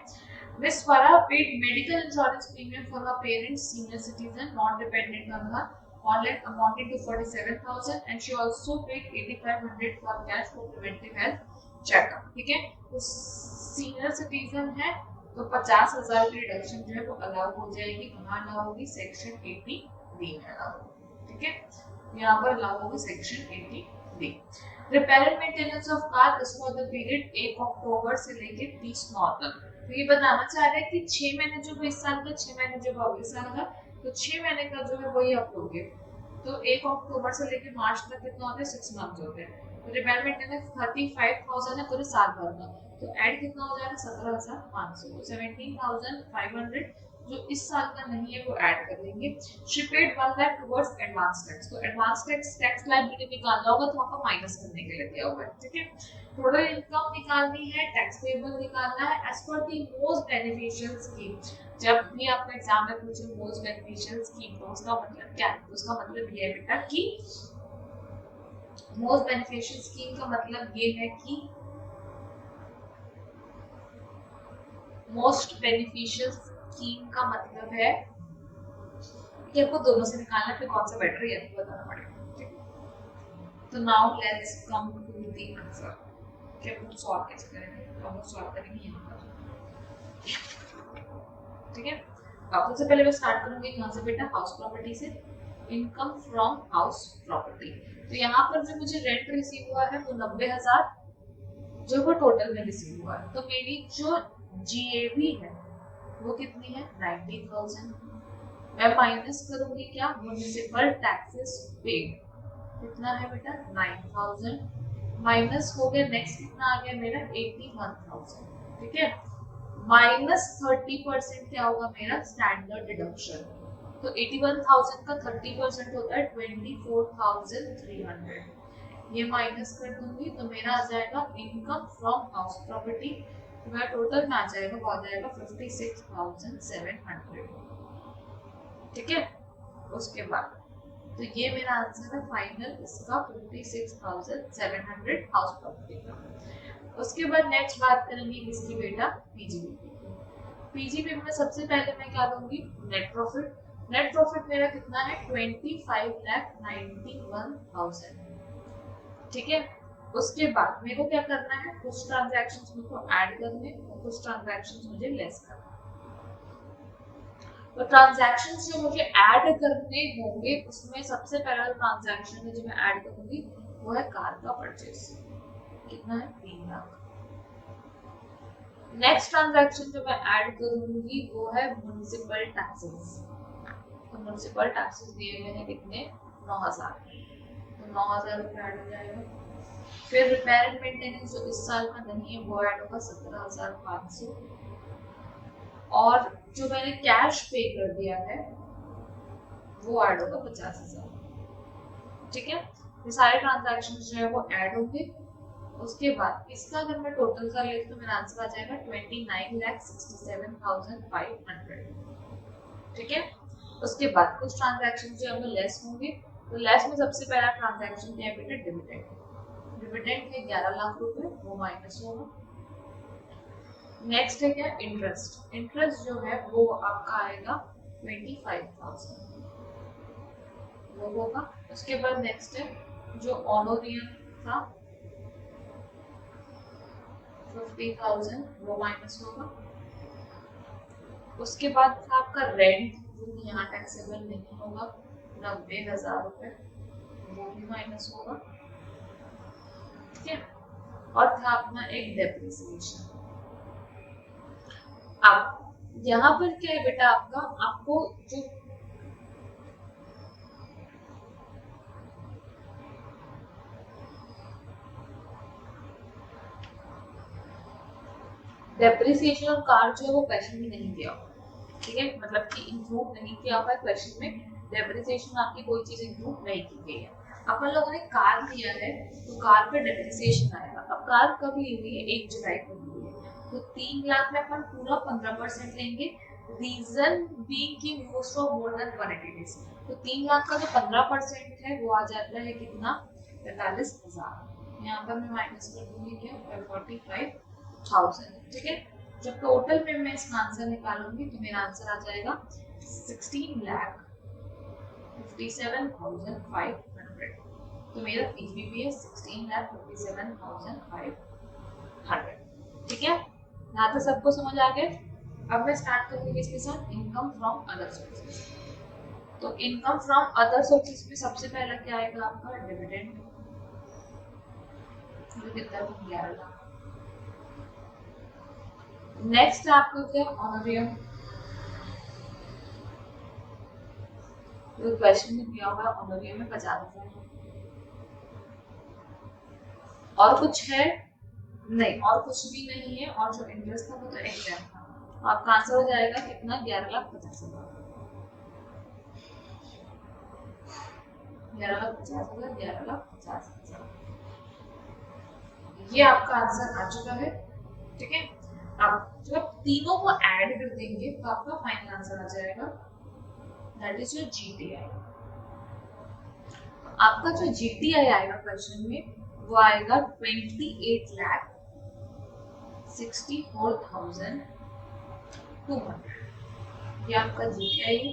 मिस फरा paid medical insurance premium for her parents senior citizen not dependent on her online amounting to 47,000 and she also paid 8,500 for cash for preventive health checkup. ठीक है. तो सीनियर सिटीजन है तो 50,000 की रिडक्शन जो है वो अलाउ हो जाएगी. कहाँ अलाउ होगी? सेक्शन 80D में अलाउ होगी. ठीक है. यहाँ पर अलाउ होगी section 80D. Repair and maintenance of car is for the period 1 अक्टूबर से लेके 30 नौ तक. तो ये बताना चाह रहे हैं कि 6 महीने जो इस साल का, 6 महीने जो अगले साल का, तो 6 महीने का जो है वही आप लोगे. तो 1 अक्टूबर से लेके मार्च तक कितना होता है? 6 मंथ होते हैं. तो रिपेयर मेंटेनेंस 35,000 है पूरे साल भर का, तो ऐड कितना हो जाएगा? 17,500. तो 17,500 जो इस साल का नहीं है वो ऐड कर देंगे. She paid 1 lakh towards advance tax. तो एडवांस टैक्स लायबिलिटी निकालना होगा तो आपका माइनस करने के लिए दिया हुआ है. ठीक है. टोटल इनकम निकालनी है, टैक्स पेबल निकालना है as per the most beneficial scheme. जब भी आपका एग्जाम में पूछे मोस्ट बेनिफिशियल स्कीम तो उसका मतलब क्या है? तो उसका मतलब ये है बेटा कि मोस्ट बेनिफिशियल स्कीम का मतलब ये है कि मोस्ट बेनिफिशियल स्कीम का मतलब है कि आपको दोनों से निकालना है, फिर कौन सा बेटर है ये आपको बताना पड़ेगा. तो now let's come to the answer कि हम सॉल्व कैसे करेंगे. तो हम सॉल्व करेंगे यहाँ पर. ठीक है. अब सबसे पहले मैं स्टार्ट करूंगी यहाँ से बेटा, हाउस प्रॉपर्टी से. Income from house property. तो यहाँ पर जो मुझे रेंट रिसीव हुआ है वो 90,000 जो वो टोटल में रिसीव हुआ है. तो मेरी जो जीएवी है वो कितनी है? 90,000. मैं माइनस करूंगी क्या? Municipal taxes paid. कितना है बेटा? 9,000. माइनस हो गया. नेक्स्ट कितना आ गया मेरा? 81,000. ठीक है. माइनस 30% क्या होगा मेरा? Standard deduction. तो 81,000 का 30% होता है 24,300. ये माइनस कर दूंगी तो मेरा आ जाएगा इनकम फ्रॉम हाउस प्रॉपर्टी. तो मेरा टोटल में आ जाएगा वो आ जाएगा 56,700. ठीक है. उसके बाद तो ये मेरा आंसर है फाइनल इसका 56,700 हाउस प्रॉपर्टी का. उसके बाद नेक्स्ट बात करेंगे किसकी बेटा? पीजीबीपी. पीजीबीपी में सबसे पहले मैं क्या दूंगी? Net profit. नेट प्रॉफिट मेरा कितना है? 25,91,000. ठीक है. उसके बाद मेरे को क्या करना है? कुछ ट्रांजैक्शंस मेरे को ऐड करने और कुछ ट्रांजैक्शंस मुझे लेस करना. तो ट्रांजैक्शंस जो मुझे ऐड करने होंगे उसमें सबसे पहला ट्रांजैक्शन है जो मैं ऐड करूंगी वो है कार का परचेस. कितना है? 3 लाख. नेक्स्ट ट्रांजैक्शन जो मैं ऐड करूंगी वो है म्युनिसिपल टैक्सेस. तो म्युनिसिपल टैक्सेस दिए हुए हैं कितने? 9,000. तो 9,000 रुपये ऐड हो जाएगा. फिर रिपेयर एंड मेंटेनेंस जो इस साल का नहीं है वो ऐड होगा 17,500, और जो मैंने कैश पे कर दिया है वो ऐड होगा 50,000। ठीक है, ये सारे ट्रांजैक्शन जो है वो ऐड होंगे। उसके बाद इसका अगर मैं टोटल कर लेती तो मेरा आंसर आ जाएगा 29,67,500। ठीक है, उसके बाद कुछ ट्रांजैक्शन जो है वो लेस होंगे। तो लेस में सबसे पहला ट्रांजैक्शन क्या है बेटा, डिविडेंड। डिविडेंड है 11 लाख रुपए, वो माइनस होगा। नेक्स्ट है क्या, इंटरेस्ट। इंटरेस्ट जो है वो आपका आएगा 25,000, वो होगा। उसके बाद नेक्स्ट है जो ऑनोरियम था 50,000, वो माइनस होगा। उसके बाद था आपका रेंट, जो यहाँ टैक्सेबल नहीं होगा, 90,000 रुपए, वो भी माइनस होगा। ठीक है, और था अपना एक डेप्रिसिएशन। अब यहाँ पर क्या है बेटा, आपको जो डेप्रिसिएशन और कार जो है वो क्वेश्चन में नहीं दिया हुआ। ठीक है, मतलब कि इंक्लूड नहीं किया हुआ है क्वेश्चन में, डेप्रिसिएशन आपकी कोई चीज इंक्लूड नहीं की गई है। अपन लोगों ने कार लिया है तो कार पे डेप्रिसिएशन आएगा। अब कार कब ली हुई है, 1 जुलाई को ली हुई है, तो 3 लाख में अपन पूरा 15% लेंगे। रीजन बीइंग कि used for more than 180 days, तो 3 लाख का जो 15% है वो आ जाता है कितना, 45,000। यहाँ पर मैं माइनस कर दूंगी क्या, 45,000। ठीक है, जब टोटल में मैं इसका आंसर निकालूंगी तो मेरा आंसर आ जाएगा 16,57,500। तो मेरा पीवीपी है 16,57,500। ठीक है, यहाँ तक सबको समझ आ गया। अब मैं स्टार्ट करूंगी इसके साथ इनकम फ्रॉम अदर सोर्सेज। तो इनकम फ्रॉम अदर सोर्सेज में सबसे पहला क्या आएगा आपका, डिविडेंड, जो कितना 11 लाख। नेक्स्ट आपको क्या, ऑनरियम, तो क्वेश्चन में दिया हुआ है ऑनरियम में 50,000। और कुछ है नहीं, और कुछ भी नहीं है, और जो इंटरेस्ट था वो तो एग्जाम था। आपका आंसर हो जाएगा कितना, 11,50,000। 11,50,000, 11,50,000, ये आपका आंसर आ चुका है। ठीक है, अब जब तीनों को ऐड कर देंगे तो आपका फाइनल आंसर आ जाएगा, दैट इज योर जीटीआई। आपका जो जीटीआई आएगा क्वेश्चन में वो आएगा 28,64,200। ये आपका जीटीआई है,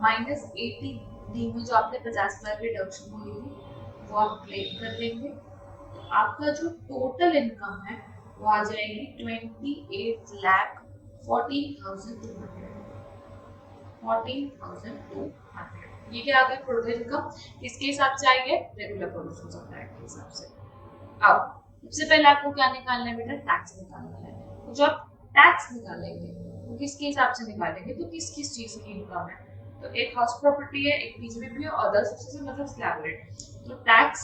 माइनस 80 डी में जो आपने 50,000 रिडक्शन ली थी वो आप क्लेम कर देंगे। तो आपका जो टोटल इनकम है वो आ जाएगी 28,14,200। ये क्या आ गया, टोटल इनकम। किसके हिसाब से आएंगे, रेगुलर प्रोविजन ऑफ एक्ट के हिसाब से। अब सबसे पहले आपको क्या निकालना है बेटा, टैक्स निकालना है। तो जब टैक्स निकालेंगे तो किसके हिसाब से निकालेंगे, तो किस किस चीज की इनकम है, तो एक हाउस प्रॉपर्टी है, एक पीजीबीपी है, और अदर सोर्सेज मतलब स्लैब रेट। तो tax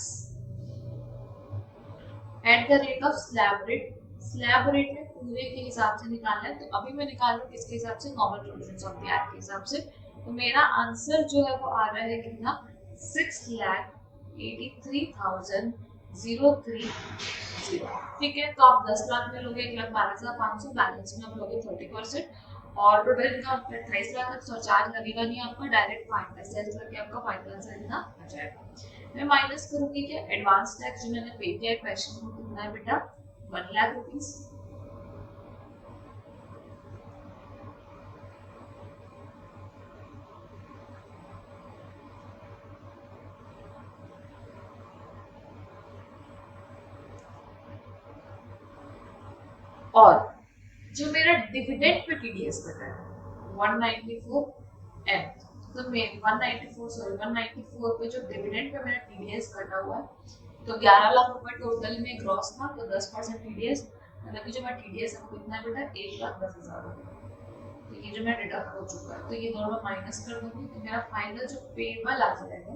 at the rate of slab rate, slab rate में पूरे के हिसाब से निकालना है। तो अभी मैं निकाल रहा हूँ किसके हिसाब से, normal provisions of the act के हिसाब से। तो मेरा आंसर जो है वो आ रहा है कितना, 6,83,030। ठीक है, तो आप 10 लाख में लोगे 1,12,500, बैलेंस में आप लोगे 30%, और टोटल इनकम 28 लाख है, तो चार्ज लगेगा नहीं आपका, डायरेक्ट फाइनल सेल्स करके आपका फाइनल आंसर इतना आ जाएगा। मैं माइनस करूंगी क्या, एडवांस टैक्स जो मैंने पे किया है क्वेश्चन में कितना है बेटा, 1 लाख रुपीज। और जो मेरा डिविडेंड पे टीडीएस कटा है 194 एम, तो मैं 194 पे जो डिविडेंड पे मेरा टीडीएस कटा हुआ है, तो 11 लाख रुपए टोटल में ग्रॉस था, तो 10% टीडीएस, मतलब कि जो मैं टीडीएस है कितना बेटा, 1,10,000 रुपए। तो ये जो मैं डिडक्ट हो चुका है, तो ये दोनों माइनस कर दूंगी, तो मेरा फाइनल जो पेबल आ जाएगा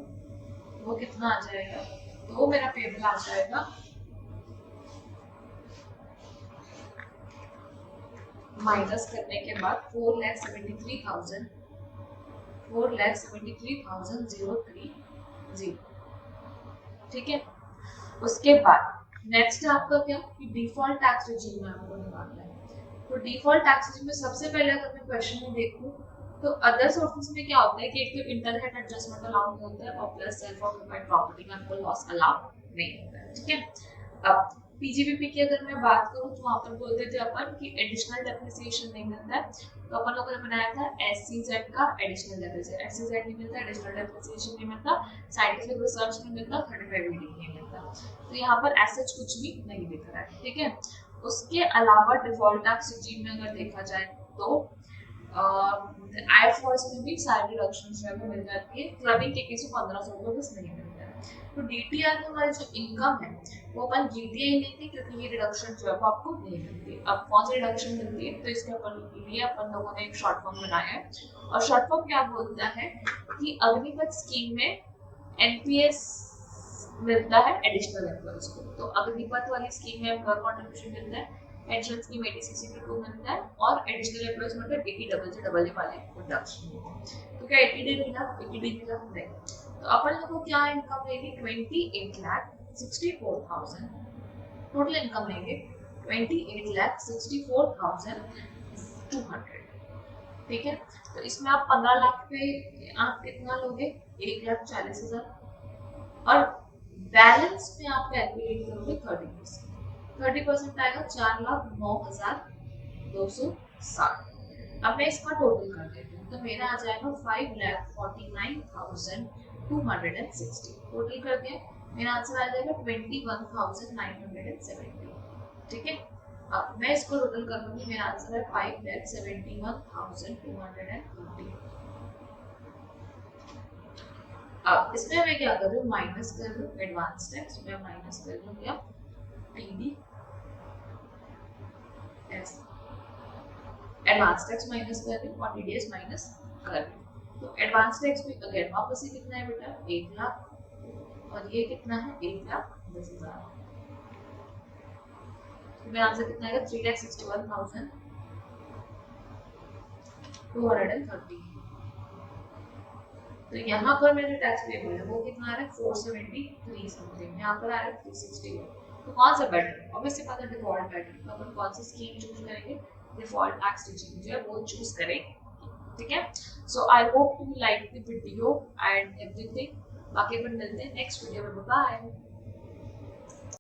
वो कितना आ जाएगा, तो वो मेरा पेबल आ जाएगा माइनस करने के बाद 4,73,030, ठीक है। उसके बाद नेक्स्ट है आपका क्या कि डिफॉल्ट टैक्स रिजीम में आपको निकालना है। तो डिफॉल्ट टैक्स रिजीम में सबसे पहले अगर मैं क्वेश्चन में देखूं तो अदर सोर्सेज में क्या होता है कि एक तो इंटरनेट एडजस्टमेंट अलाउड होता है और प्लस सेल्फ ऑक्यूपाइड प्रॉपर्टी में आपको लॉस अलाउड नहीं होता है, ठीक है। अब पीजीबीपी की अगर मैं बात करूं तो वहां पर बोलते थे अपन कि एडिशनल डेप्रिसिएशन नहीं मिलता है, तो अपन लोगों ने बनाया था एससीजेड का एडिशनल डेप्रिसिएशन। एससीजेड नहीं मिलता, एडिशनल डेप्रिसिएशन नहीं मिलता, साइंटिफिक रिसर्च नहीं मिलता, 35 नहीं मिलता। तो यहाँ पर ऐसा कुछ भी नहीं दिख रहा है, ठीक है। उसके अलावा डिफॉल्ट टैक्स रिजीम में अगर देखा जाए तो आईएफआरएस में भी सारी डिडक्शन जो है वो मिल जाती है, क्लबिंग के केस में 1500 रुपये बस नहीं मिलता है। तो डीटीआर में हमारी जो इनकम है वो अपन जीटीआई लेते हैं क्योंकि ये डिडक्शन जो है वो आपको नहीं मिलती। अब कौन सी डिडक्शन मिलती है, तो इसके लिए अपन लोगों ने एक शॉर्ट फॉर्म बनाया है और शॉर्ट फॉर्म क्या बोलता है कि अग्निपथ स्कीम में एनपीएस मिलता है एडिशनल एम्प्लॉयज को। तो अग्निपथ वाली स्कीम में एम्प्लॉयर कंट्रीब्यूशन मिलता है, पेंशन स्कीम 80/62 मिलता है और एडिशनल एम्प्लॉयज मतलब 80/AA वाले डिडक्शन मिलते हैं। तो क्या 80 मिला, 80 मिला नहीं। तो अपन लोगों को क्या इनकम लेंगे 28,64,000 टोटल इनकम लेंगे 28,64,200, ठीक है। तो इसमें आप 15 लाख पे आप कितना लोगे 1,40,000 और बैलेंस में आप कैलकुलेट करोगे 30% आएगा 4,09,260। अब मैं इसका टोटल कर देती हूँ तो मेरा आ जाएगा 5,49,260। टोटल कर दिया मेरा आंसर आ जाएगा 21,970, ठीक है। अब मैं इसको टोटल कर लूंगी, मेरा आंसर है 5,71,250। अब इसमें मैं क्या कर रही हूँ माइनस कर रही हूँ एडवांस टैक्स में माइनस कर रही हूँ क्या TD S advance tax minus कर रही हूँ और टीडीएस माइनस कर रही हूँ। तो एडवांस टैक्स में अगेन वापस ही कितना है बेटा 1 लाख और ये कितना है 1,10,000। तो मेरा आंसर कितना आएगा 3,61,230। तो यहाँ पर मेरे टैक्स पेबल है वो कितना आ रहा है 473 समथिंग, यहाँ पर आ रहा है 361। तो कौन सा बेटर, ऑब्वियसली बात है डिफॉल्ट बेटर। तो अपन कौन सी स्कीम चूज करेंगे, डिफॉल्ट टैक्स रिजीम जो है वो चूज करेंगे, ठीक है। So I hope you like the video and everything. बाकी अपन मिलते हैं नेक्स्ट वीडियो में, बाय।